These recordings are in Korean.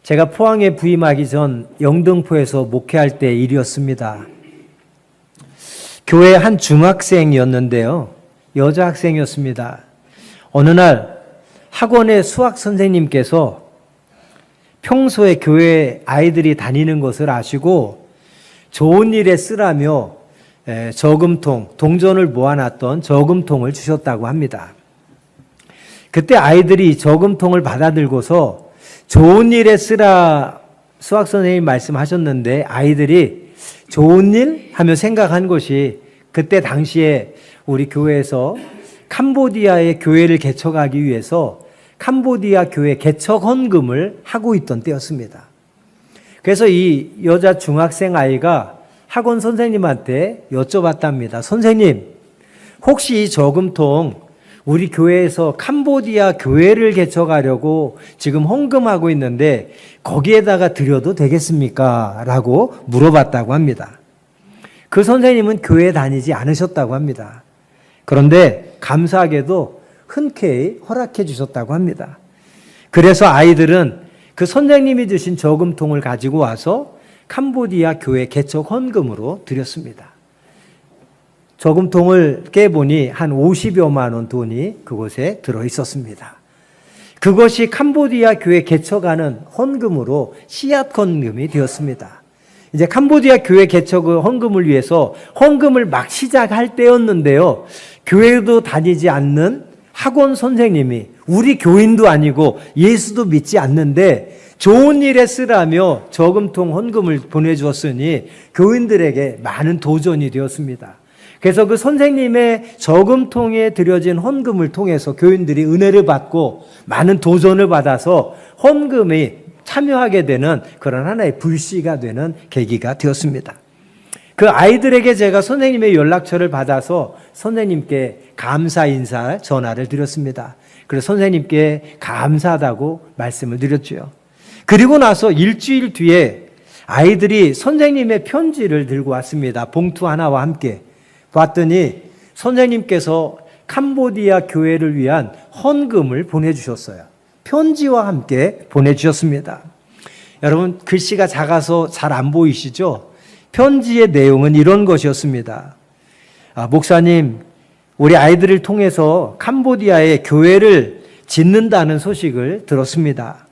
제가 포항에 부임하기 전 영등포에서 목회할 때 일이었습니다. 교회 한 중학생이었는데요. 여자 학생이었습니다. 어느 날 학원의 수학 선생님께서 평소에 교회 아이들이 다니는 것을 아시고 좋은 일에 쓰라며 저금통, 동전을 모아놨던 저금통을 주셨다고 합니다. 그때 아이들이 저금통을 받아들고서 좋은 일에 쓰라 수학 선생님이 말씀하셨는데 아이들이 좋은 일 하며 생각한 것이 그때 당시에 우리 교회에서 캄보디아의 교회를 개척하기 위해서 캄보디아 교회 개척 헌금을 하고 있던 때였습니다. 그래서 이 여자 중학생 아이가 학원 선생님한테 여쭤봤답니다. 선생님, 혹시 이 저금통 우리 교회에서 캄보디아 교회를 개척하려고 지금 헌금하고 있는데 거기에다가 드려도 되겠습니까? 라고 물어봤다고 합니다. 그 선생님은 교회 다니지 않으셨다고 합니다. 그런데 감사하게도 흔쾌히 허락해 주셨다고 합니다. 그래서 아이들은 그 선생님이 주신 저금통을 가지고 와서 캄보디아 교회 개척 헌금으로 드렸습니다. 저금통을 깨보니 한 50여만 원 돈이 그곳에 들어 있었습니다. 그것이 캄보디아 교회 개척하는 헌금으로 씨앗 헌금이 되었습니다. 이제 캄보디아 교회 개척 헌금을 위해서 헌금을 막 시작할 때였는데요. 교회도 다니지 않는 학원 선생님이 우리 교인도 아니고 예수도 믿지 않는데 좋은 일에 쓰라며 저금통 헌금을 보내주었으니 교인들에게 많은 도전이 되었습니다. 그래서 그 선생님의 저금통에 들여진 헌금을 통해서 교인들이 은혜를 받고 많은 도전을 받아서 헌금이 참여하게 되는 그런 하나의 불씨가 되는 계기가 되었습니다. 그 아이들에게 제가 선생님의 연락처를 받아서 선생님께 감사 인사 전화를 드렸습니다. 그래서 선생님께 감사하다고 말씀을 드렸죠. 그리고 나서 일주일 뒤에 아이들이 선생님의 편지를 들고 왔습니다. 봉투 하나와 함께. 봤더니 선생님께서 캄보디아 교회를 위한 헌금을 보내주셨어요. 편지와 함께 보내주셨습니다. 여러분, 글씨가 작아서 잘 안 보이시죠? 편지의 내용은 이런 것이었습니다. 목사님, 우리 아이들을 통해서 캄보디아에 교회를 짓는다는 소식을 들었습니다.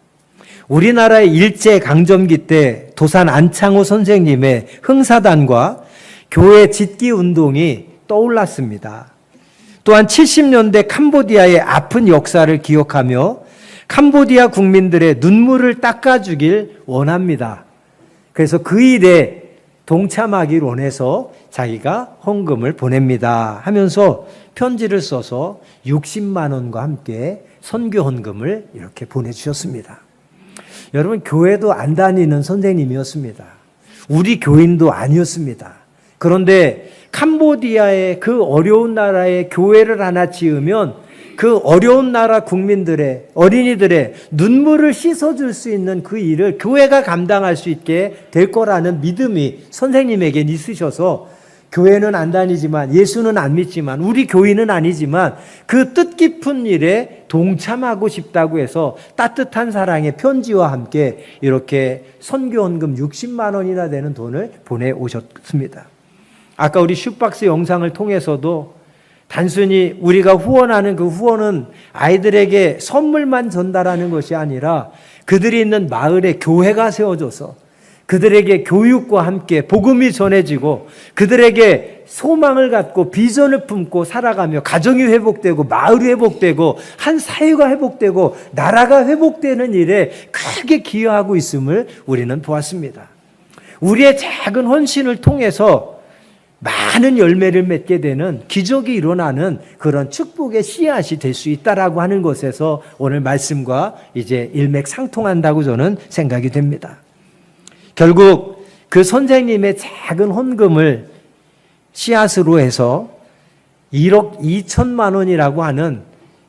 우리나라의 일제강점기 때 도산 안창호 선생님의 흥사단과 교회 짓기 운동이 떠올랐습니다. 또한 70년대 캄보디아의 아픈 역사를 기억하며 캄보디아 국민들의 눈물을 닦아주길 원합니다. 그래서 그 일에 동참하길 원해서 자기가 헌금을 보냅니다 하면서 편지를 써서 60만 원과 함께 선교 헌금을 이렇게 보내주셨습니다. 여러분, 교회도 안 다니는 선생님이었습니다. 우리 교인도 아니었습니다. 그런데 캄보디아의 그 어려운 나라에 교회를 하나 지으면 그 어려운 나라 국민들의 어린이들의 눈물을 씻어줄 수 있는 그 일을 교회가 감당할 수 있게 될 거라는 믿음이 선생님에겐 있으셔서 교회는 안 다니지만 예수는 안 믿지만 우리 교인은 아니지만 그 뜻깊은 일에 동참하고 싶다고 해서 따뜻한 사랑의 편지와 함께 이렇게 선교헌금 60만 원이나 되는 돈을 보내오셨습니다. 아까 우리 슈박스 영상을 통해서도 단순히 우리가 후원하는 그 후원은 아이들에게 선물만 전달하는 것이 아니라 그들이 있는 마을에 교회가 세워져서 그들에게 교육과 함께 복음이 전해지고 그들에게 소망을 갖고 비전을 품고 살아가며 가정이 회복되고 마을이 회복되고 한 사회가 회복되고 나라가 회복되는 일에 크게 기여하고 있음을 우리는 보았습니다. 우리의 작은 헌신을 통해서 많은 열매를 맺게 되는 기적이 일어나는 그런 축복의 씨앗이 될 수 있다라고 하는 것에서 오늘 말씀과 이제 일맥상통한다고 저는 생각이 됩니다. 결국 그 선생님의 작은 헌금을 씨앗으로 해서 1억 2천만 원이라고 하는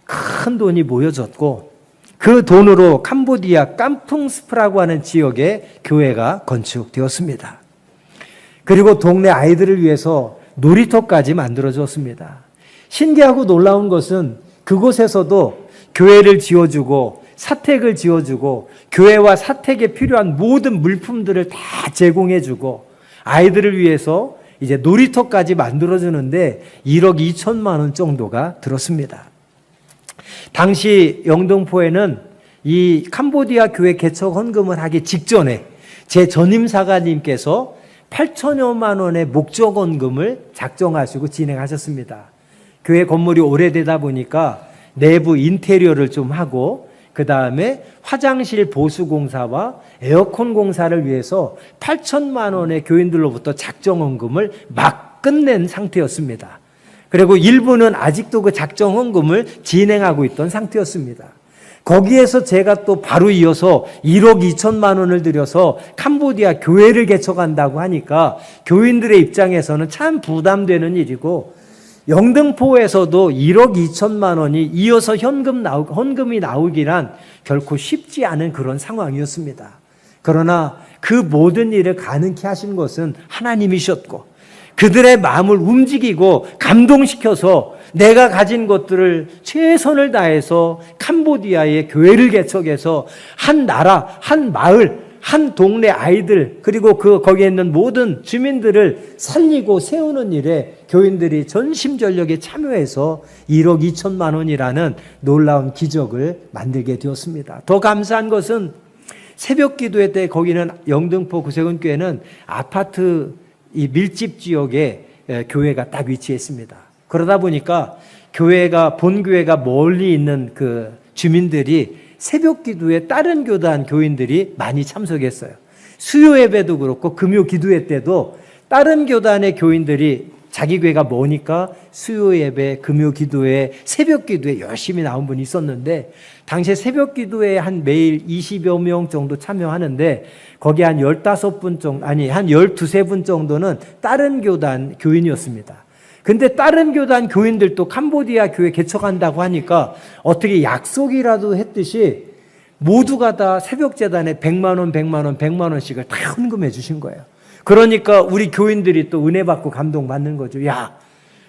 큰 돈이 모여졌고 그 돈으로 캄보디아 깜풍스프라고 하는 지역에 교회가 건축되었습니다. 그리고 동네 아이들을 위해서 놀이터까지 만들어졌습니다. 신기하고 놀라운 것은 그곳에서도 교회를 지어주고 사택을 지어주고 교회와 사택에 필요한 모든 물품들을 다 제공해주고 아이들을 위해서 이제 놀이터까지 만들어주는데 1억 2천만 원 정도가 들었습니다. 당시 영등포에는 이 캄보디아 교회 개척 헌금을 하기 직전에 제 전임사가님께서 8천여만 원의 목적 헌금을 작정하시고 진행하셨습니다. 교회 건물이 오래되다 보니까 내부 인테리어를 좀 하고 그 다음에 화장실 보수 공사와 에어컨 공사를 위해서 8천만 원의 교인들로부터 작정 헌금을 막 끝낸 상태였습니다. 그리고 일부는 아직도 그 작정 헌금을 진행하고 있던 상태였습니다. 거기에서 제가 또 바로 이어서 1억 2천만 원을 들여서 캄보디아 교회를 개척한다고 하니까 교인들의 입장에서는 참 부담되는 일이고 영등포에서도 1억 2천만 원이 이어서 헌금이 나오기란 결코 쉽지 않은 그런 상황이었습니다. 그러나 그 모든 일을 가능케 하신 것은 하나님이셨고 그들의 마음을 움직이고 감동시켜서 내가 가진 것들을 최선을 다해서 캄보디아의 교회를 개척해서 한 나라, 한 마을, 한 동네 아이들 그리고 거기에 있는 모든 주민들을 살리고 세우는 일에 교인들이 전심전력에 참여해서 1억 2천만 원이라는 놀라운 기적을 만들게 되었습니다. 더 감사한 것은 새벽 기도회 때 거기는 영등포 구세군교회는 아파트 이 밀집 지역에 교회가 딱 위치했습니다. 그러다 보니까 본교회가 멀리 있는 그 주민들이 새벽 기도에 다른 교단 교인들이 많이 참석했어요. 수요 예배도 그렇고 금요 기도회 때도 다른 교단의 교인들이 자기 교회가 머니까 수요 예배, 금요 기도회, 새벽 기도에 열심히 나온 분이 있었는데 당시에 새벽 기도회에 한 매일 20여 명 정도 참여하는데 거기 한 15분 정도, 한 12분 정도는 다른 교단 교인이었습니다. 근데 다른 교단 교인들도 캄보디아 교회 개척한다고 하니까 어떻게 약속이라도 했듯이 모두가 다 새벽재단에 100만 원, 100만 원, 100만 원씩을 다 헌금해 주신 거예요. 그러니까 우리 교인들이 또 은혜 받고 감동받는 거죠. 야,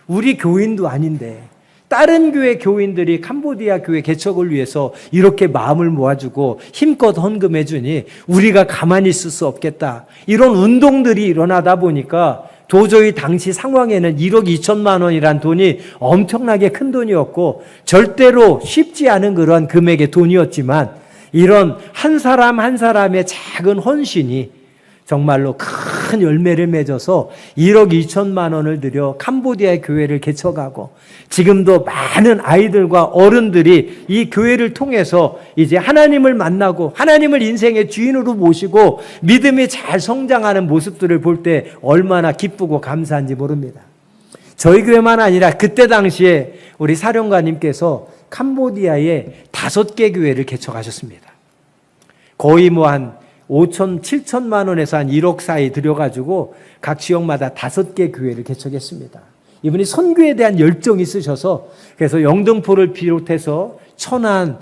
우리 교인도 아닌데 다른 교회 교인들이 캄보디아 교회 개척을 위해서 이렇게 마음을 모아주고 힘껏 헌금해 주니 우리가 가만히 있을 수 없겠다. 이런 운동들이 일어나다 보니까 도저히 당시 상황에는 1억 2천만 원이란 돈이 엄청나게 큰 돈이었고 절대로 쉽지 않은 그런 금액의 돈이었지만 이런 한 사람 한 사람의 작은 헌신이 정말로 큰 열매를 맺어서 1억 2천만 원을 들여 캄보디아 교회를 개척하고 지금도 많은 아이들과 어른들이 이 교회를 통해서 이제 하나님을 만나고 하나님을 인생의 주인으로 모시고 믿음이 잘 성장하는 모습들을 볼 때 얼마나 기쁘고 감사한지 모릅니다. 저희 교회만 아니라 그때 당시에 우리 사령관님께서 캄보디아에 5개 교회를 개척하셨습니다. 거의 한 5천, 7천만 원에서 한 1억 사이 들여가지고 각 지역마다 5개 교회를 개척했습니다. 이분이 선교에 대한 열정이 있으셔서 그래서 영등포를 비롯해서 천안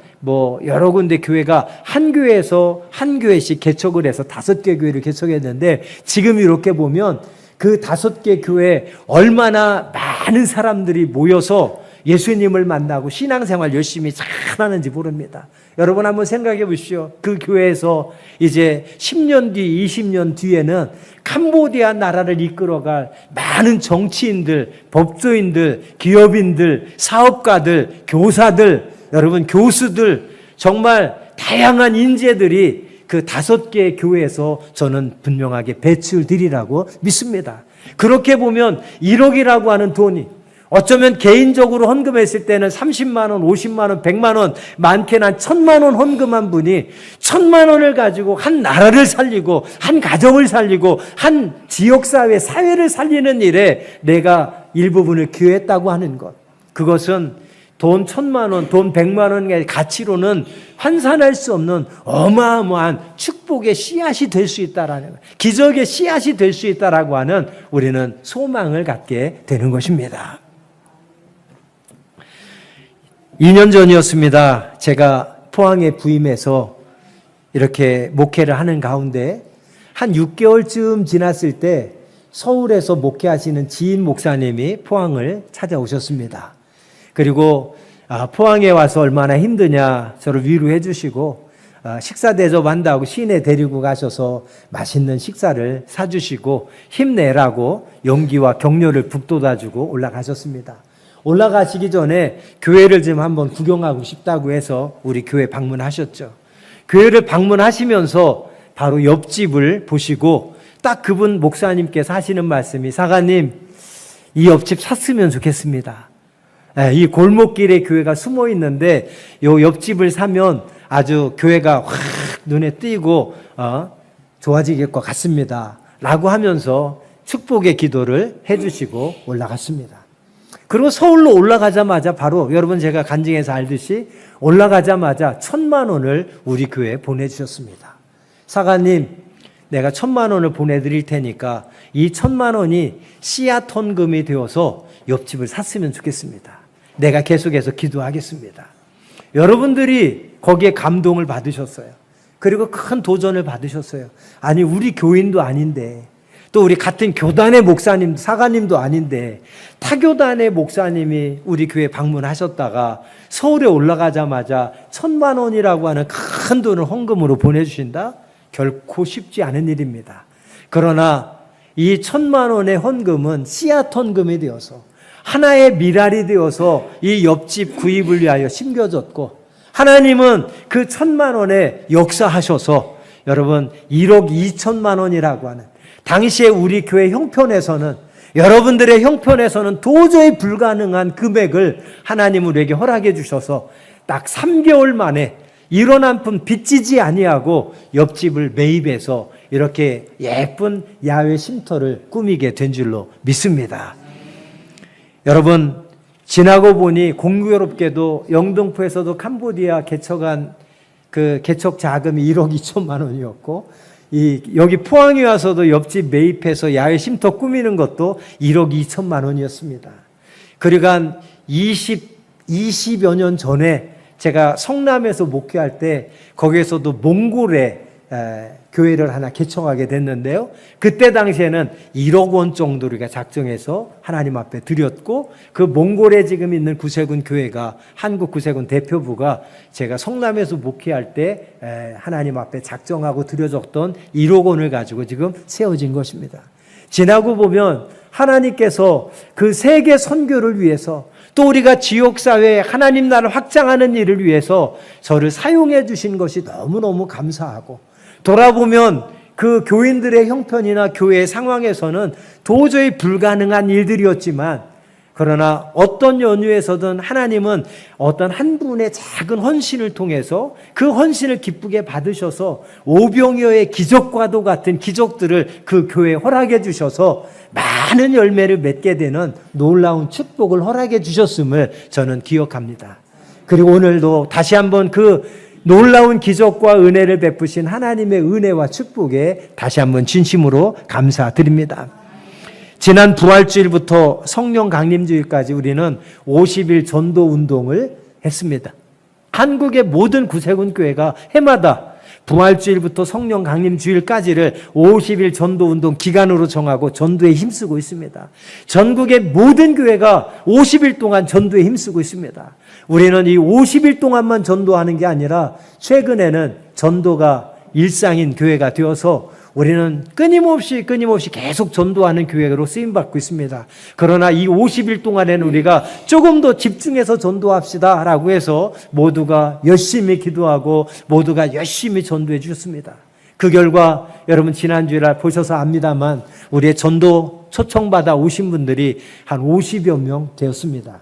여러 군데 교회가 한 교회에서 한 교회씩 개척을 해서 5개 교회를 개척했는데 지금 이렇게 보면 그 5개 교회에 얼마나 많은 사람들이 모여서 예수님을 만나고 신앙생활 열심히 잘하는지 모릅니다. 여러분 한번 생각해 보십시오. 그 교회에서 이제 10년 뒤, 20년 뒤에는 캄보디아 나라를 이끌어갈 많은 정치인들, 법조인들, 기업인들, 사업가들, 교사들, 여러분 교수들 정말 다양한 인재들이 그 5개의 교회에서 저는 분명하게 배출되리라고 믿습니다. 그렇게 보면 1억이라고 하는 돈이 어쩌면 개인적으로 헌금했을 때는 30만 원, 50만 원, 100만 원, 많게는 한 1000만 원 헌금한 분이 1000만 원을 가지고 한 나라를 살리고 한 가정을 살리고 한 지역사회, 사회를 살리는 일에 내가 일부분을 기여했다고 하는 것. 그것은 돈 1000만 원, 돈 100만 원의 가치로는 환산할 수 없는 어마어마한 축복의 씨앗이 될 수 있다라는 것. 기적의 씨앗이 될 수 있다라고 하는 우리는 소망을 갖게 되는 것입니다. 2년 전이었습니다. 제가 포항에 부임해서 이렇게 목회를 하는 가운데 한 6개월쯤 지났을 때 서울에서 목회하시는 지인 목사님이 포항을 찾아오셨습니다. 그리고 포항에 와서 얼마나 힘드냐 저를 위로해 주시고 식사 대접한다고 시내 데리고 가셔서 맛있는 식사를 사주시고 힘내라고 용기와 격려를 북돋아주고 올라가셨습니다. 올라가시기 전에 교회를 좀 한번 구경하고 싶다고 해서 우리 교회 방문하셨죠. 교회를 방문하시면서 바로 옆집을 보시고 딱 그분 목사님께서 하시는 말씀이, 사가님 이 옆집 샀으면 좋겠습니다. 이 골목길에 교회가 숨어 있는데 요 옆집을 사면 아주 교회가 확 눈에 띄고 좋아지길 것 같습니다 라고 하면서 축복의 기도를 해주시고 올라갔습니다. 그리고 서울로 올라가자마자 바로 여러분 제가 간증에서 알듯이 올라가자마자 1,000만 원을 우리 교회에 보내주셨습니다. 사가님 내가 1,000만 원을 보내드릴 테니까 이 1,000만 원이 씨앗 헌금이 되어서 옆집을 샀으면 좋겠습니다. 내가 계속해서 기도하겠습니다. 여러분들이 거기에 감동을 받으셨어요. 그리고 큰 도전을 받으셨어요. 아니 우리 교인도 아닌데 또 우리 같은 교단의 목사님, 사가님도 아닌데 타교단의 목사님이 우리 교회 방문하셨다가 서울에 올라가자마자 1,000만 원이라고 하는 큰 돈을 헌금으로 보내주신다? 결코 쉽지 않은 일입니다. 그러나 이 1,000만 원의 헌금은 씨앗 헌금이 되어서 하나의 미랄이 되어서 이 옆집 구입을 위하여 심겨졌고, 하나님은 그 1,000만 원에 역사하셔서 여러분 1억 2천만 원이라고 하는, 당시에 우리 교회 형편에서는, 여러분들의 형편에서는 도저히 불가능한 금액을 하나님 우리에게 허락해 주셔서 딱 3개월 만에 이런 한 푼 빚지지 아니하고 옆집을 매입해서 이렇게 예쁜 야외 쉼터를 꾸미게 된 줄로 믿습니다. 여러분 지나고 보니 공교롭게도 영등포에서도 캄보디아 개척한 그 개척 자금이 1억 2천만 원이었고, 여기 포항에 와서도 옆집 매입해서 야외 쉼터 꾸미는 것도 1억 2천만 원이었습니다. 그리고 한 20여 년 전에 제가 성남에서 목회할 때 거기에서도 몽골에 교회를 하나 개척하게 됐는데요. 그때 당시에는 1억 원 정도 우리가 작정해서 하나님 앞에 드렸고, 그 몽골에 지금 있는 구세군 교회가, 한국 구세군 대표부가 제가 성남에서 목회할 때 하나님 앞에 작정하고 드려줬던 1억 원을 가지고 지금 세워진 것입니다. 지나고 보면 하나님께서 그 세계 선교를 위해서, 또 우리가 지역사회에 하나님 나라를 확장하는 일을 위해서 저를 사용해 주신 것이 너무너무 감사하고, 돌아보면 그 교인들의 형편이나 교회의 상황에서는 도저히 불가능한 일들이었지만, 그러나 어떤 연유에서든 하나님은 어떤 한 분의 작은 헌신을 통해서 그 헌신을 기쁘게 받으셔서 오병이어의 기적과도 같은 기적들을 그 교회에 허락해 주셔서 많은 열매를 맺게 되는 놀라운 축복을 허락해 주셨음을 저는 기억합니다. 그리고 오늘도 다시 한번 그 놀라운 기적과 은혜를 베푸신 하나님의 은혜와 축복에 다시 한번 진심으로 감사드립니다. 지난 부활주일부터 성령 강림주일까지 우리는 50일 전도 운동을 했습니다. 한국의 모든 구세군 교회가 해마다 부활주일부터 성령 강림주일까지를 50일 전도 운동 기간으로 정하고 전도에 힘쓰고 있습니다. 전국의 모든 교회가 50일 동안 전도에 힘쓰고 있습니다. 우리는 이 50일 동안만 전도하는 게 아니라 최근에는 전도가 일상인 교회가 되어서 우리는 끊임없이 계속 전도하는 교회로 쓰임받고 있습니다. 그러나 이 50일 동안에는 우리가 조금 더 집중해서 전도합시다 라고 해서 모두가 열심히 기도하고 모두가 열심히 전도해 주셨습니다. 그 결과 여러분 지난주에 보셔서 압니다만 우리의 전도 초청받아 오신 분들이 한 50여 명 되었습니다.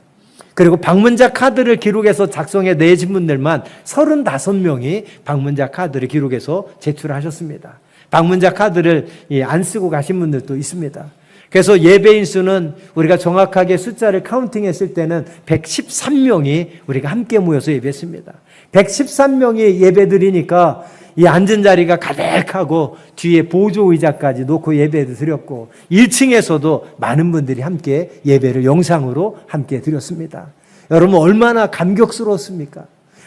그리고 방문자 카드를 기록해서 작성해 내신 분들만 35명이 방문자 카드를 기록해서 제출하셨습니다. 방문자 카드를 안 쓰고 가신 분들도 있습니다. 그래서 예배인 수는 우리가 정확하게 숫자를 카운팅했을 때는 113명이 우리가 함께 모여서 예배했습니다. 113명이 예배 드리니까 이 앉은 자리가 가득하고 뒤에 보조 의자까지 놓고 예배를 드렸고 1층에서도 많은 분들이 함께 예배를 영상으로 함께 드렸습니다. 여러분 얼마나 감격스러웠습니까?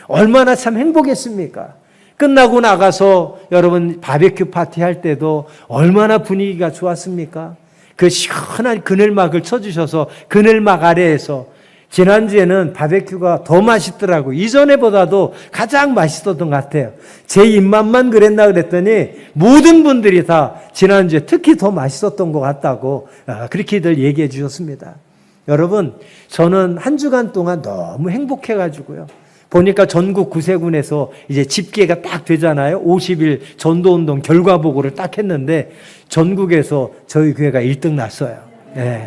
얼마나 참 행복했습니까? 끝나고 나가서 여러분 바베큐 파티 할 때도 얼마나 분위기가 좋았습니까? 그 시원한 그늘막을 쳐주셔서 그늘막 아래에서 지난주에는 바베큐가 더 맛있더라고요. 이전에보다도 가장 맛있었던 것 같아요. 제 입맛만 그랬나 그랬더니 모든 분들이 다 지난주에 특히 더 맛있었던 것 같다고 그렇게들 얘기해 주셨습니다. 여러분, 저는 한 주간 동안 너무 행복해가지고요. 보니까 전국 구세군에서 이제 집계가 딱 되잖아요. 50일 전도운동 결과 보고를 딱 했는데 전국에서 저희 교회가 1등 났어요. 네.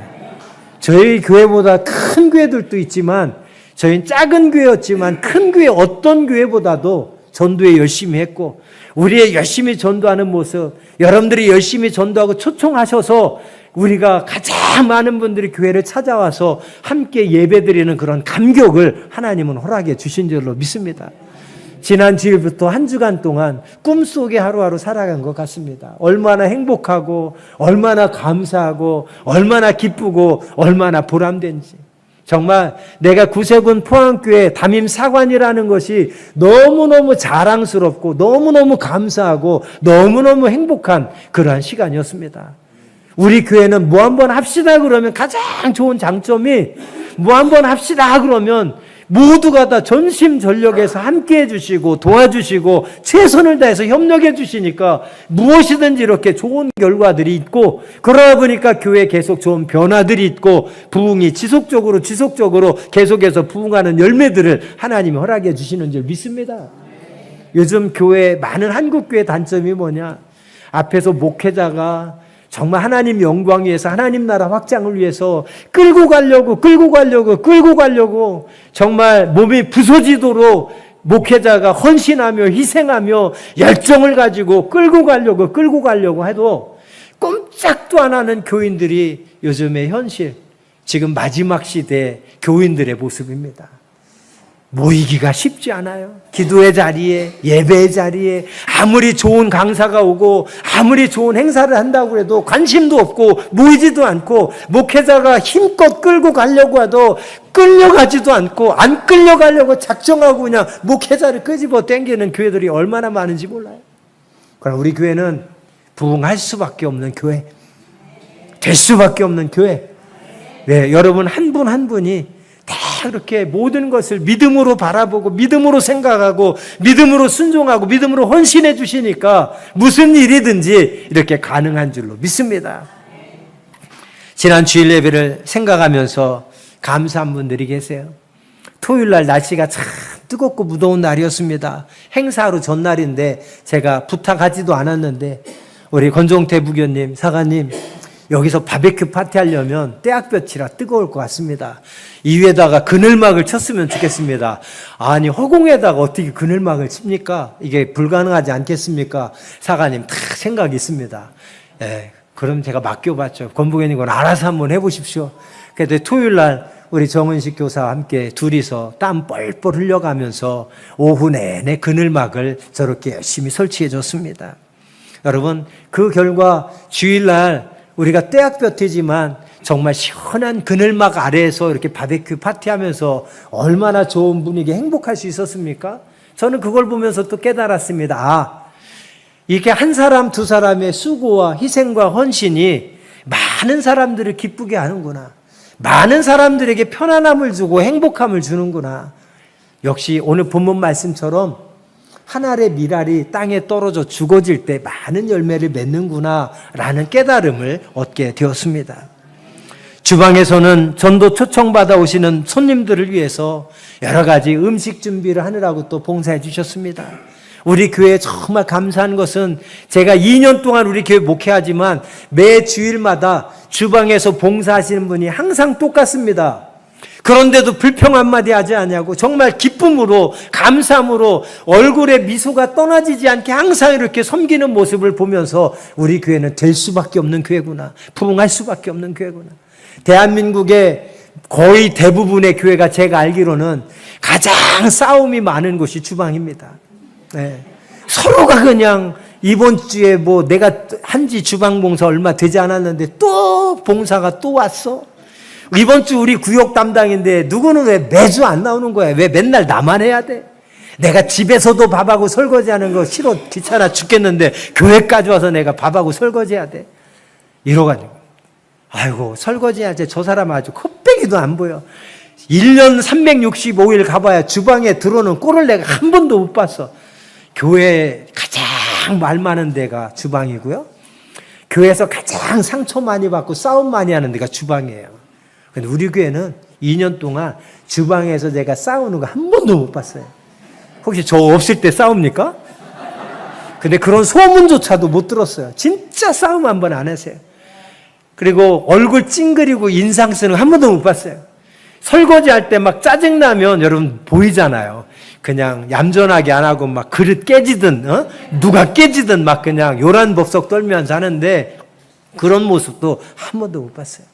저희 교회보다 큰 교회들도 있지만 저희는 작은 교회였지만 큰 교회 어떤 교회보다도 전도에 열심히 했고 우리의 열심히 전도하는 모습, 여러분들이 열심히 전도하고 초청하셔서 우리가 가장 많은 분들이 교회를 찾아와서 함께 예배드리는 그런 감격을 하나님은 허락해 주신 줄로 믿습니다. 지난 주일부터 한 주간 동안 꿈속에 하루하루 살아간 것 같습니다. 얼마나 행복하고 얼마나 감사하고 얼마나 기쁘고 얼마나 보람된지. 정말 내가 구세군 포항교회 담임 사관이라는 것이 너무너무 자랑스럽고 너무너무 감사하고 너무너무 행복한 그러한 시간이었습니다. 우리 교회는 뭐 한번 합시다 그러면 가장 좋은 장점이 뭐 한번 합시다 그러면 모두가 다 전심전력해서 함께 해주시고 도와주시고 최선을 다해서 협력해 주시니까 무엇이든지 이렇게 좋은 결과들이 있고 그러다 보니까 교회에 계속 좋은 변화들이 있고 부흥이 지속적으로 계속해서 부흥하는 열매들을 하나님이 허락해 주시는 줄 믿습니다. 요즘 교회 많은 한국교회 단점이 뭐냐? 앞에서 목회자가 정말 하나님 영광 위해서 하나님 나라 확장을 위해서 끌고 가려고 정말 몸이 부서지도록 목회자가 헌신하며 희생하며 열정을 가지고 끌고 가려고 해도 꼼짝도 안 하는 교인들이 요즘의 현실, 지금 마지막 시대 교인들의 모습입니다. 모이기가 쉽지 않아요. 기도의 자리에, 예배의 자리에 아무리 좋은 강사가 오고 아무리 좋은 행사를 한다고 해도 관심도 없고 모이지도 않고 목회자가 힘껏 끌고 가려고 해도 끌려가지도 않고 안 끌려가려고 작정하고 그냥 목회자를 끄집어 당기는 교회들이 얼마나 많은지 몰라요. 그러나 우리 교회는 부흥할 수밖에 없는 교회, 될 수밖에 없는 교회. 네, 여러분 한 분 한 분이 다 그렇게 모든 것을 믿음으로 바라보고 믿음으로 생각하고 믿음으로 순종하고 믿음으로 헌신해 주시니까 무슨 일이든지 이렇게 가능한 줄로 믿습니다. 지난 주일 예배를 생각하면서 감사한 분들이 계세요. 토요일 날 날씨가 참 뜨겁고 무더운 날이었습니다. 행사하루 전날인데 제가 부탁하지도 않았는데 우리 권종태 부교님, 사가님 여기서 바베큐 파티 하려면 떼약볕이라 뜨거울 것 같습니다. 이 위에다가 그늘막을 쳤으면 좋겠습니다. 아니 허공에다가 어떻게 그늘막을 칩니까? 이게 불가능하지 않겠습니까? 사가님 다 생각이 있습니다. 예, 그럼 제가 맡겨봤죠. 권부교님 건 알아서 한번 해보십시오. 그래도 토요일 날 우리 정은식 교사와 함께 둘이서 땀 뻘뻘 흘려가면서 오후 내내 그늘막을 저렇게 열심히 설치해 줬습니다. 여러분 그 결과 주일날 우리가 떼약볕이지만 정말 시원한 그늘막 아래에서 이렇게 바베큐 파티하면서 얼마나 좋은 분위기 행복할 수 있었습니까? 저는 그걸 보면서 또 깨달았습니다. 아, 이게 한 사람 두 사람의 수고와 희생과 헌신이 많은 사람들을 기쁘게 하는구나. 많은 사람들에게 편안함을 주고 행복함을 주는구나. 역시 오늘 본문 말씀처럼 한 알의 밀알이 땅에 떨어져 죽어질 때 많은 열매를 맺는구나 라는 깨달음을 얻게 되었습니다. 주방에서는 전도 초청받아 오시는 손님들을 위해서 여러 가지 음식 준비를 하느라고 또 봉사해 주셨습니다. 우리 교회에 정말 감사한 것은 제가 2년 동안 우리 교회 목회하지만 매 주일마다 주방에서 봉사하시는 분이 항상 똑같습니다. 그런데도 불평 한마디 하지 않냐고 정말 기쁨으로 감사함으로 얼굴에 미소가 떠나지지 않게 항상 이렇게 섬기는 모습을 보면서 우리 교회는 될 수밖에 없는 교회구나. 부흥할 수밖에 없는 교회구나. 대한민국의 거의 대부분의 교회가 제가 알기로는 가장 싸움이 많은 곳이 주방입니다. 네. 서로가 그냥 이번 주에 뭐 내가 한지 주방 봉사 얼마 되지 않았는데 또 봉사가 또 왔어. 이번 주 우리 구역 담당인데 누구는 왜 매주 안 나오는 거야? 왜 맨날 나만 해야 돼? 내가 집에서도 밥하고 설거지하는 거 싫어 귀찮아 죽겠는데 교회까지 와서 내가 밥하고 설거지해야 돼? 이러가지고 아이고 설거지해야지 저 사람 아주 콧배기도 안 보여. 1년 365일 가봐야 주방에 들어오는 꼴을 내가 한 번도 못 봤어. 교회 가장 말 많은 데가 주방이고요. 교회에서 가장 상처 많이 받고 싸움 많이 하는 데가 주방이에요. 근데 우리 교회는 2년 동안 주방에서 제가 싸우는 거 한 번도 못 봤어요. 혹시 저 없을 때 싸웁니까? 근데 그런 소문조차도 못 들었어요. 진짜 싸움 한 번 안 했어요. 그리고 얼굴 찡그리고 인상 쓰는 거 한 번도 못 봤어요. 설거지 할 때 막 짜증나면 여러분 보이잖아요. 그냥 얌전하게 안 하고 막 그릇 깨지든 누가 깨지든 막 그냥 요란법석 떨면서 하는데 그런 모습도 한 번도 못 봤어요.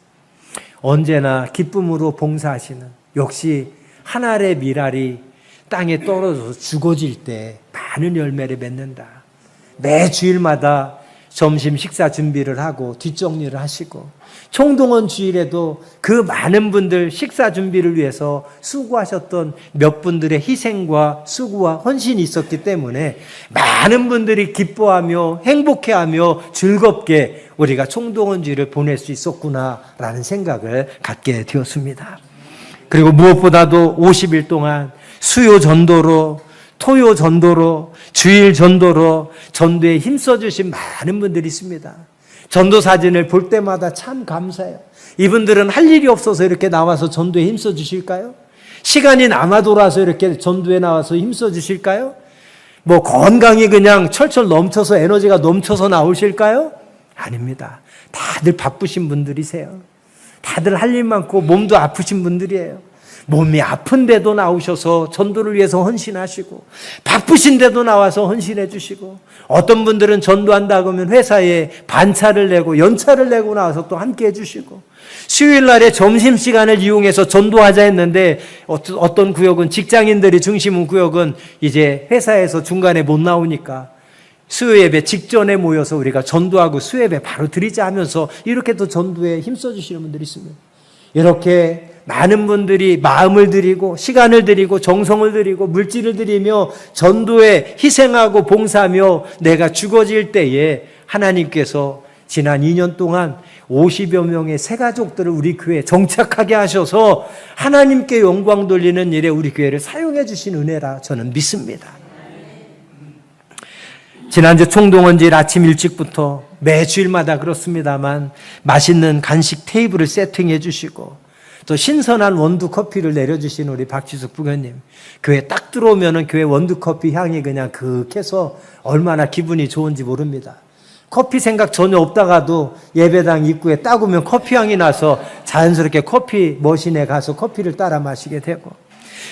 언제나 기쁨으로 봉사하시는, 역시 한 알의 밀알이 땅에 떨어져서 죽어질 때 많은 열매를 맺는다. 매 주일마다 점심 식사 준비를 하고 뒷정리를 하시고, 총동원 주일에도 그 많은 분들 식사 준비를 위해서 수고하셨던 몇 분들의 희생과 수고와 헌신이 있었기 때문에 많은 분들이 기뻐하며 행복해하며 즐겁게 우리가 총동원 주일을 보낼 수 있었구나라는 생각을 갖게 되었습니다. 그리고 무엇보다도 50일 동안 수요 전도로, 토요 전도로, 주일 전도로 전도에 힘써주신 많은 분들이 있습니다. 전도 사진을 볼 때마다 참 감사해요. 이분들은 할 일이 없어서 이렇게 나와서 전도에 힘써 주실까요? 시간이 남아 돌아서 이렇게 전도에 나와서 힘써 주실까요? 뭐 건강이 그냥 철철 넘쳐서 에너지가 넘쳐서 나오실까요? 아닙니다. 다들 바쁘신 분들이세요. 다들 할 일 많고 몸도 아프신 분들이에요. 몸이 아픈데도 나오셔서 전도를 위해서 헌신하시고, 바쁘신데도 나와서 헌신해 주시고, 어떤 분들은 전도한다고 하면 회사에 반차를 내고 연차를 내고 나와서 또 함께 해 주시고, 수요일 날에 점심시간을 이용해서 전도하자 했는데 어떤 구역은 직장인들이 중심인 구역은 이제 회사에서 중간에 못 나오니까 수요예배 직전에 모여서 우리가 전도하고 수요예배 바로 드리자 하면서 이렇게 또 전도에 힘써 주시는 분들이 있습니다. 이렇게 많은 분들이 마음을 드리고 시간을 드리고 정성을 드리고 물질을 드리며 전도에 희생하고 봉사하며 내가 죽어질 때에 하나님께서 지난 2년 동안 50여 명의 새 가족들을 우리 교회에 정착하게 하셔서 하나님께 영광 돌리는 일에 우리 교회를 사용해 주신 은혜라 저는 믿습니다. 지난주 총동원주일 아침 일찍부터 매주일마다 그렇습니다만 맛있는 간식 테이블을 세팅해 주시고 또 신선한 원두커피를 내려주신 우리 박지숙 부교님, 교회 딱 들어오면 교회 원두커피 향이 그냥 그윽해서 얼마나 기분이 좋은지 모릅니다. 커피 생각 전혀 없다가도 예배당 입구에 딱 오면 커피 향이 나서 자연스럽게 커피 머신에 가서 커피를 따라 마시게 되고,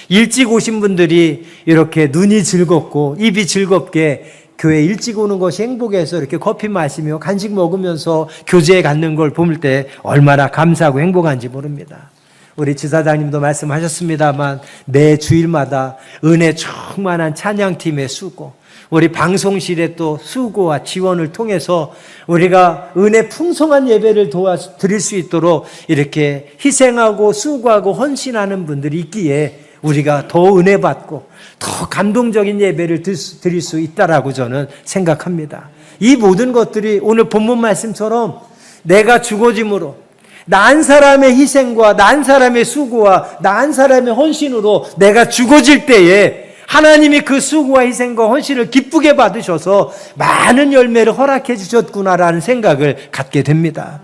일찍 오신 분들이 이렇게 눈이 즐겁고 입이 즐겁게 교회 일찍 오는 것이 행복해서 이렇게 커피 마시며 간식 먹으면서 교제에 갖는 걸 볼 때 얼마나 감사하고 행복한지 모릅니다. 우리 지사장님도 말씀하셨습니다만 매 주일마다 은혜 충만한 찬양팀의 수고, 우리 방송실의 또 수고와 지원을 통해서 우리가 은혜 풍성한 예배를 드릴 수 있도록 이렇게 희생하고 수고하고 헌신하는 분들이 있기에 우리가 더 은혜 받고 더 감동적인 예배를 드릴 수 있다라고 저는 생각합니다. 이 모든 것들이 오늘 본문 말씀처럼 내가 죽어짐으로, 나 한 사람의 희생과 나 한 사람의 수고와 나 한 사람의 헌신으로 내가 죽어질 때에 하나님이 그 수고와 희생과 헌신을 기쁘게 받으셔서 많은 열매를 허락해 주셨구나라는 생각을 갖게 됩니다.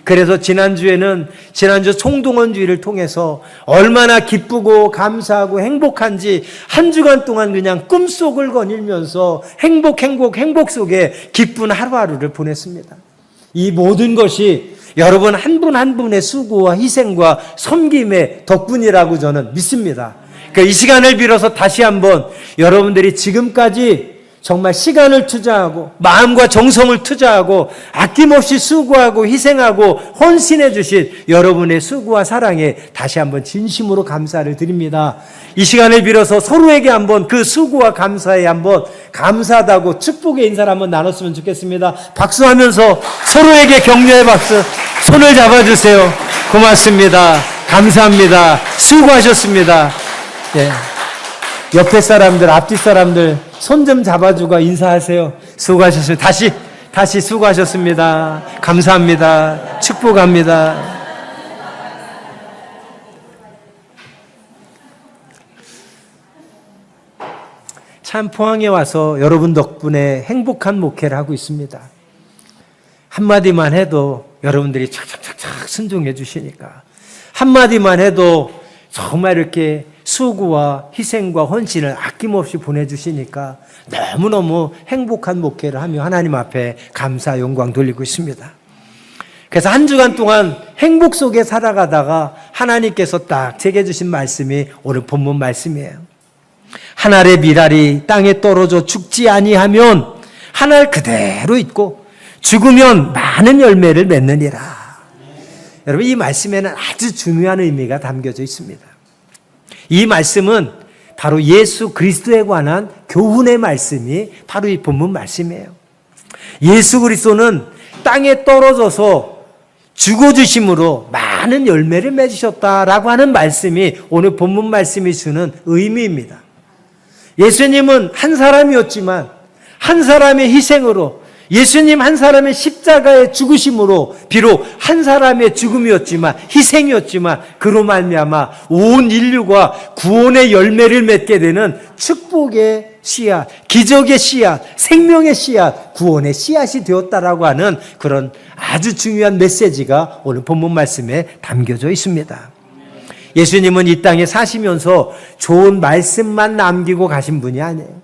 그래서 지난주 총동원주의를 통해서 얼마나 기쁘고 감사하고 행복한지 한 주간 동안 그냥 꿈속을 거닐면서 행복 속에 기쁜 하루하루를 보냈습니다. 이 모든 것이 여러분 한 분 한 분의 수고와 희생과 섬김의 덕분이라고 저는 믿습니다. 그러니까 이 시간을 빌어서 다시 한번 여러분들이 지금까지 정말 시간을 투자하고 마음과 정성을 투자하고 아낌없이 수고하고 희생하고 헌신해 주신 여러분의 수고와 사랑에 다시 한번 진심으로 감사를 드립니다. 이 시간을 빌어서 서로에게 한번 그 수고와 감사에 한번 감사하다고 축복의 인사를 한번 나눴으면 좋겠습니다. 박수하면서 서로에게 격려의 박수, 손을 잡아주세요. 고맙습니다. 감사합니다. 수고하셨습니다. 예. 옆에 사람들, 앞뒤 사람들 손 좀 잡아주고 인사하세요. 수고하셨습니다. 다시 수고하셨습니다. 감사합니다. 축복합니다. 참 포항에 와서 여러분 덕분에 행복한 목회를 하고 있습니다. 한마디만 해도 여러분들이 착착착착 순종해 주시니까, 한마디만 해도 정말 이렇게 수고와 희생과 헌신을 아낌없이 보내주시니까 너무너무 행복한 목회를 하며 하나님 앞에 감사 영광 돌리고 있습니다. 그래서 한 주간 동안 행복 속에 살아가다가 하나님께서 딱 제게 주신 말씀이 오늘 본문 말씀이에요. 한 알의 밀알이 땅에 떨어져 죽지 아니하면 한 알 그대로 있고 죽으면 많은 열매를 맺느니라. 여러분, 이 말씀에는 아주 중요한 의미가 담겨져 있습니다. 이 말씀은 바로 예수 그리스도에 관한 교훈의 말씀이 바로 이 본문 말씀이에요. 예수 그리스도는 땅에 떨어져서 죽어주심으로 많은 열매를 맺으셨다라고 하는 말씀이 오늘 본문 말씀이 주는 의미입니다. 예수님은 한 사람이었지만 한 사람의 희생으로, 예수님 한 사람의 십자가의 죽으심으로 비록 한 사람의 죽음이었지만, 희생이었지만 그로 말미암아 온 인류가 구원의 열매를 맺게 되는 축복의 씨앗, 기적의 씨앗, 생명의 씨앗, 구원의 씨앗이 되었다라고 하는 그런 아주 중요한 메시지가 오늘 본문 말씀에 담겨져 있습니다. 예수님은 이 땅에 사시면서 좋은 말씀만 남기고 가신 분이 아니에요.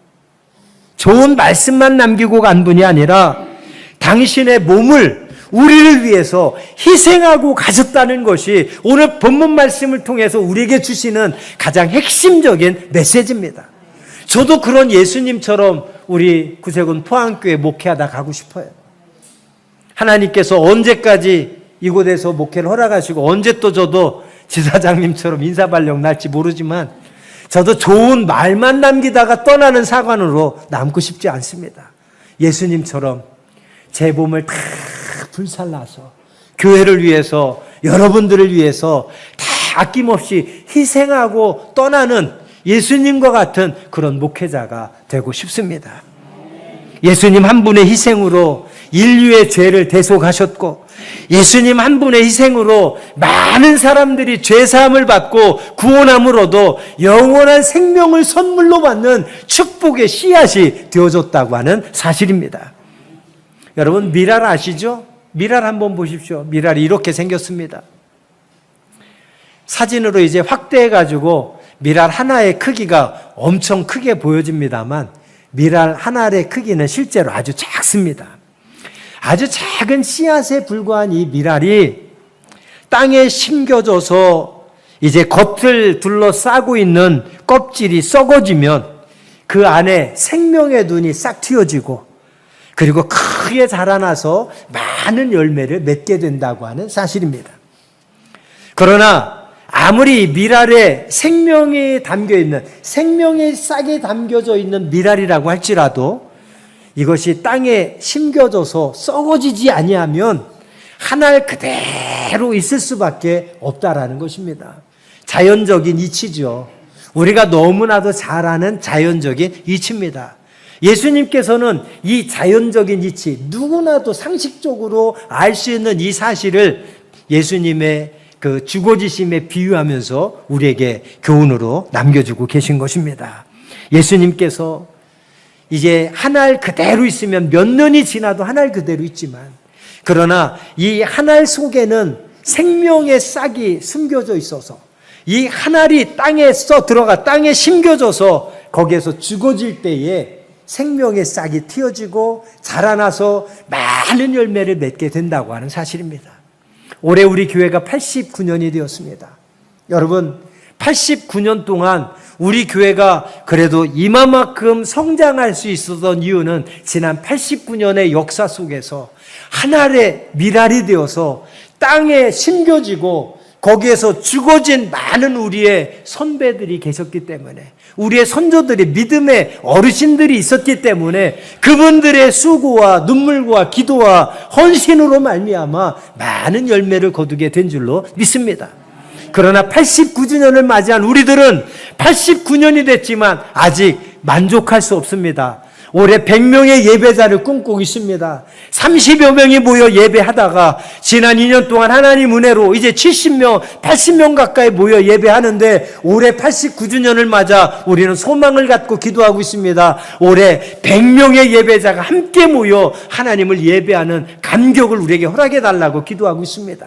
좋은 말씀만 남기고 간 분이 아니라 당신의 몸을 우리를 위해서 희생하고 가셨다는 것이 오늘 본문 말씀을 통해서 우리에게 주시는 가장 핵심적인 메시지입니다. 저도 그런 예수님처럼 우리 구세군 포항교회 목회하다 가고 싶어요. 하나님께서 언제까지 이곳에서 목회를 허락하시고 언제 또 저도 지사장님처럼 인사발령 날지 모르지만 저도 좋은 말만 남기다가 떠나는 사관으로 남고 싶지 않습니다. 예수님처럼 제 몸을 다 불살라서 교회를 위해서, 여러분들을 위해서 다 아낌없이 희생하고 떠나는 예수님과 같은 그런 목회자가 되고 싶습니다. 예수님 한 분의 희생으로 인류의 죄를 대속하셨고, 예수님 한 분의 희생으로 많은 사람들이 죄사함을 받고 구원함으로도 영원한 생명을 선물로 받는 축복의 씨앗이 되어졌다고 하는 사실입니다. 여러분, 밀알 아시죠? 밀알 한번 보십시오. 밀알이 이렇게 생겼습니다. 사진으로 이제 확대해가지고 밀알 하나의 크기가 엄청 크게 보여집니다만 밀알 한 알의 크기는 실제로 아주 작습니다. 아주 작은 씨앗에 불과한 이 밀알이 땅에 심겨져서 이제 겉을 둘러싸고 있는 껍질이 썩어지면 그 안에 생명의 눈이 싹 틔어지고 그리고 크게 자라나서 많은 열매를 맺게 된다고 하는 사실입니다. 그러나 아무리 밀알에 생명이 담겨있는, 생명의 싹이 담겨져 있는 밀알이라고 할지라도 이것이 땅에 심겨져서 썩어지지 아니하면 한 알 그대로 있을 수밖에 없다라는 것입니다. 자연적인 이치죠. 우리가 너무나도 잘 아는 자연적인 이치입니다. 예수님께서는 이 자연적인 이치, 누구나도 상식적으로 알 수 있는 이 사실을 예수님의 그 죽어지심에 비유하면서 우리에게 교훈으로 남겨주고 계신 것입니다. 예수님께서 이제 한 알 그대로 있으면 몇 년이 지나도 한 알 그대로 있지만, 그러나 이 한 알 속에는 생명의 싹이 숨겨져 있어서 이 한 알이 땅에 들어가 땅에 심겨져서 거기에서 죽어질 때에 생명의 싹이 틔어지고 자라나서 많은 열매를 맺게 된다고 하는 사실입니다. 올해 우리 교회가 89년이 되었습니다. 여러분, 89년 동안 우리 교회가 그래도 이만큼 성장할 수 있었던 이유는 지난 89년의 역사 속에서 하나의 밀알이 되어서 땅에 심겨지고 거기에서 죽어진 많은 우리의 선배들이 계셨기 때문에, 우리의 선조들이, 믿음의 어르신들이 있었기 때문에 그분들의 수고와 눈물과 기도와 헌신으로 말미암아 많은 열매를 거두게 된 줄로 믿습니다. 그러나 89주년을 맞이한 우리들은 89년이 됐지만 아직 만족할 수 없습니다. 올해 100명의 예배자를 꿈꾸고 있습니다. 30여 명이 모여 예배하다가 지난 2년 동안 하나님 은혜로 이제 70명, 80명 가까이 모여 예배하는데 올해 89주년을 맞아 우리는 소망을 갖고 기도하고 있습니다. 올해 100명의 예배자가 함께 모여 하나님을 예배하는 감격을 우리에게 허락해 달라고 기도하고 있습니다.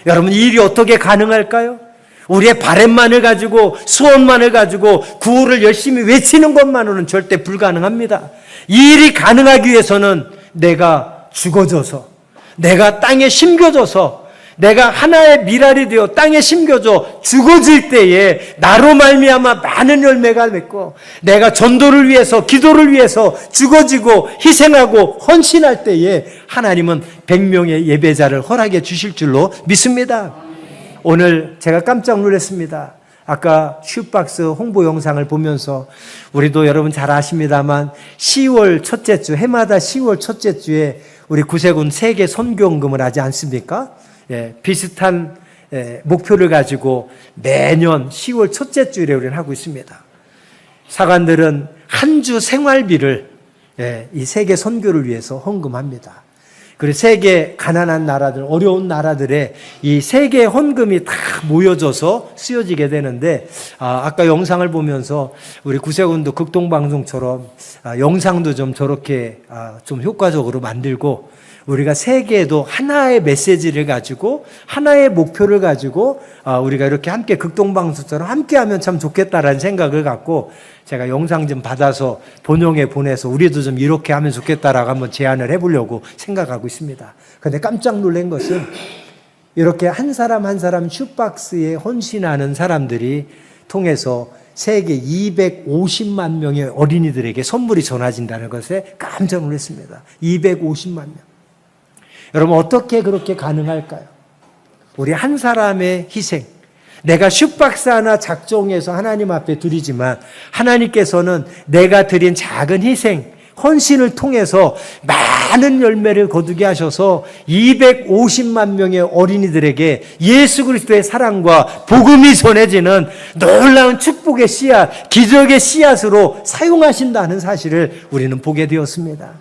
여러분, 이 일이 어떻게 가능할까요? 우리의 바램만을 가지고 소원만을 가지고 구호를 열심히 외치는 것만으로는 절대 불가능합니다. 이 일이 가능하기 위해서는 내가 죽어져서, 내가 땅에 심겨져서, 내가 하나의 미랄이 되어 땅에 심겨져 죽어질 때에 나로 말미암아 많은 열매가 맺고, 내가 전도를 위해서, 기도를 위해서 죽어지고 희생하고 헌신할 때에 하나님은 100명의 예배자를 허락해 주실 줄로 믿습니다. 오늘 제가 깜짝 놀랐습니다. 아까 슈박스 홍보 영상을 보면서 우리도 여러분 잘 아십니다만 10월 첫째 주, 해마다 10월 첫째 주에 우리 구세군 세계 선교헌금을 하지 않습니까? 비슷한 목표를 가지고 매년 10월 첫째 주일에 우리는 하고 있습니다. 사관들은 한 주 생활비를 이 세계 선교를 위해서 헌금합니다. 그리고 세계 가난한 나라들, 어려운 나라들의 이 세계 헌금이 다 모여져서 쓰여지게 되는데, 아까 영상을 보면서 우리 구세군도 극동방송처럼 영상도 좀 저렇게 좀 효과적으로 만들고, 우리가 세계에도 하나의 메시지를 가지고 하나의 목표를 가지고 우리가 이렇게 함께 극동방송처럼 함께하면 참 좋겠다라는 생각을 갖고 제가 영상 좀 받아서 본영에 보내서 우리도 좀 이렇게 하면 좋겠다라고 한번 제안을 해보려고 생각하고 있습니다. 그런데 깜짝 놀란 것은 이렇게 한 사람 한 사람 슈박스에 헌신하는 사람들이 통해서 세계 250만 명의 어린이들에게 선물이 전해진다는 것에 깜짝 놀랐습니다. 250만 명. 여러분, 어떻게 그렇게 가능할까요? 우리 한 사람의 희생, 내가 슈박스 하나 작정해서 하나님 앞에 드리지만 하나님께서는 내가 드린 작은 희생, 헌신을 통해서 많은 열매를 거두게 하셔서 250만 명의 어린이들에게 예수 그리스도의 사랑과 복음이 전해지는 놀라운 축복의 씨앗, 기적의 씨앗으로 사용하신다는 사실을 우리는 보게 되었습니다.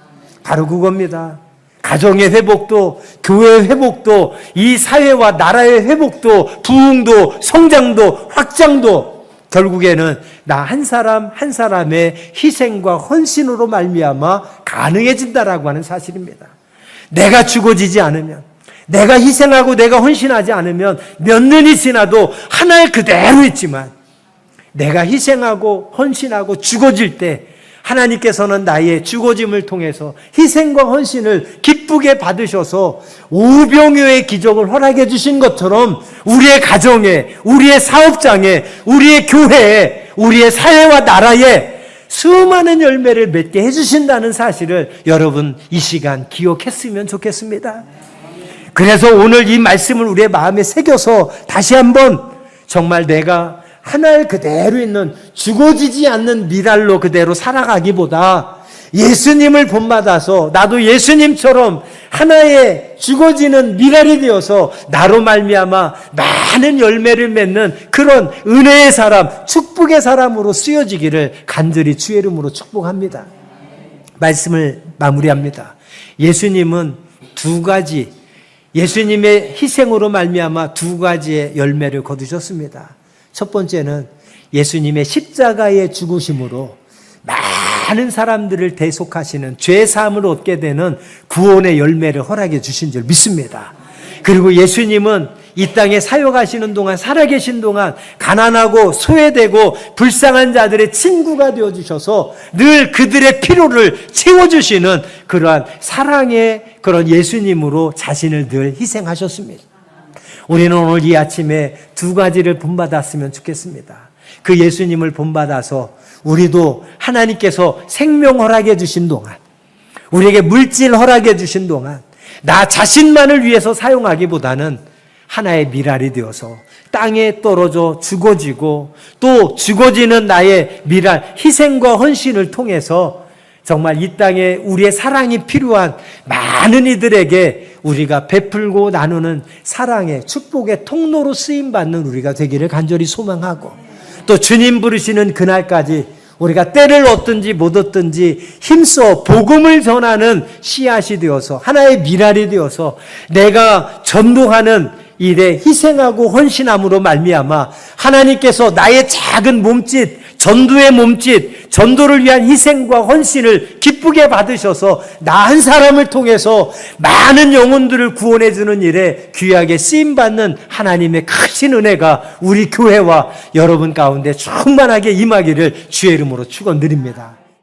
바로 그겁니다. 가정의 회복도, 교회의 회복도, 이 사회와 나라의 회복도, 부흥도, 성장도, 확장도 결국에는 나 한 사람 한 사람의 희생과 헌신으로 말미암아 가능해진다라고 하는 사실입니다. 내가 죽어지지 않으면, 내가 희생하고 내가 헌신하지 않으면 몇 년이 지나도 하나의 그대로 있지만, 내가 희생하고 헌신하고 죽어질 때 하나님께서는 나의 죽어짐을 통해서 희생과 헌신을 기쁘게 받으셔서 오병이어의 기적을 허락해 주신 것처럼 우리의 가정에, 우리의 사업장에, 우리의 교회에, 우리의 사회와 나라에 수많은 열매를 맺게 해주신다는 사실을 여러분 이 시간 기억했으면 좋겠습니다. 그래서 오늘 이 말씀을 우리의 마음에 새겨서 다시 한번 정말 내가 하나의 그대로 있는 죽어지지 않는 미랄로 그대로 살아가기보다 예수님을 본받아서 나도 예수님처럼 하나의 죽어지는 미랄이 되어서 나로 말미암아 많은 열매를 맺는 그런 은혜의 사람, 축복의 사람으로 쓰여지기를 간절히 주의 이름으로 축복합니다. 말씀을 마무리합니다. 예수님은 두 가지, 예수님의 희생으로 말미암아 두 가지의 열매를 거두셨습니다. 첫 번째는 예수님의 십자가의 죽으심으로 많은 사람들을 대속하시는 죄사함을 얻게 되는 구원의 열매를 허락해 주신 줄 믿습니다. 그리고 예수님은 이 땅에 사역하시는 동안, 살아계신 동안 가난하고 소외되고 불쌍한 자들의 친구가 되어주셔서 늘 그들의 필요를 채워주시는 그러한 사랑의 그런 예수님으로 자신을 늘 희생하셨습니다. 우리는 오늘 이 아침에 두 가지를 본받았으면 좋겠습니다. 그 예수님을 본받아서 우리도 하나님께서 생명 허락해 주신 동안, 우리에게 물질 허락해 주신 동안 나 자신만을 위해서 사용하기보다는 하나의 미랄이 되어서 땅에 떨어져 죽어지고 또 죽어지는 나의 미랄, 희생과 헌신을 통해서 정말 이 땅에 우리의 사랑이 필요한 많은 이들에게 우리가 베풀고 나누는 사랑의 축복의 통로로 쓰임받는 우리가 되기를 간절히 소망하고, 또 주님 부르시는 그날까지 우리가 때를 얻든지 못 얻든지 힘써 복음을 전하는 씨앗이 되어서 하나의 미랄이 되어서 내가 전도하는 일에 희생하고 헌신함으로 말미암아 하나님께서 나의 작은 몸짓, 전도의 몸짓, 전도를 위한 희생과 헌신을 기쁘게 받으셔서 나 한 사람을 통해서 많은 영혼들을 구원해 주는 일에 귀하게 쓰임 받는 하나님의 크신 은혜가 우리 교회와 여러분 가운데 충만하게 임하기를 주의 이름으로 축원드립니다.